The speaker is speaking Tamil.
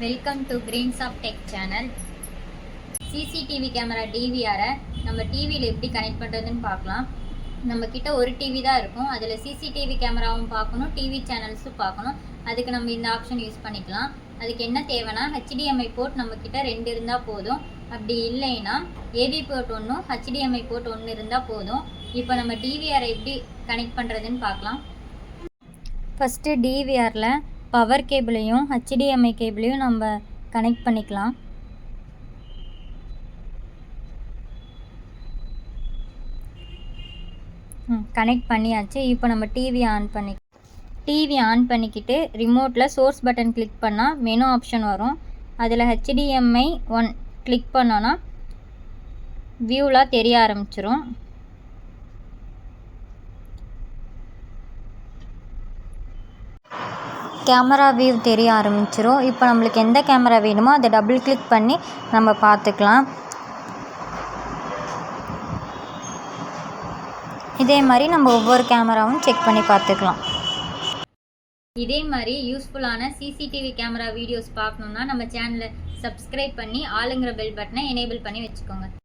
Welcome to greens of tech channel. CCTV camera டிவிஆரை நம்ம டிவியில் எப்படி கனெக்ட் பண்ணுறதுன்னு பார்க்கலாம். நம்ம கிட்ட ஒரு டிவி தான் இருக்கும். அதில் சிசிடிவி கேமராவும் பார்க்கணும், டிவி சேனல்ஸும் பார்க்கணும். அதுக்கு நம்ம இந்த ஆப்ஷன் யூஸ் பண்ணிக்கலாம். அதுக்கு என்ன தேவைன்னா HDMI போர்ட் நம்ம கிட்ட 2 இருந்தால் போதும். அப்படி இல்லைன்னா AV போர்ட் 1, HDMI போர்ட் 1 இருந்தால் போதும். இப்போ நம்ம டிவிஆரை எப்படி கனெக்ட் பண்ணுறதுன்னு பார்க்கலாம். ஃபஸ்ட்டு டிவிஆரில் பவர் கேபிளையும் HDMI கேபிளையும் நம்ம கனெக்ட் பண்ணிக்கலாம். கனெக்ட் பண்ணியாச்சு. இப்போ நம்ம டிவி ஆன் பண்ணிக்கிட்டு ரிமோட்டில் சோர்ஸ் பட்டன் கிளிக் பண்ணால் மெனு ஆப்ஷன் வரும். அதில் HDMI 1 கிளிக் பண்ணோன்னா வியூலாம் தெரிய ஆரம்பிச்சிரும். கேமரா வியூ தெரிய ஆரம்பிச்சிரும். இப்போ நம்மளுக்கு எந்த கேமரா வேணுமோ அதை டபுள் கிளிக் பண்ணி நம்ம பார்த்துக்கலாம். இதே மாதிரி நம்ம ஒவ்வொரு கேமராவும் செக் பண்ணி பார்த்துக்கலாம். இதே மாதிரி யூஸ்ஃபுல்லான சிசிடிவி கேமரா வீடியோஸ் பார்க்கணுன்னா நம்ம சேனலை சப்ஸ்கிரைப் பண்ணி ஆளுங்கிற பெல் பட்டனை எனேபிள் பண்ணி வச்சுக்கோங்க.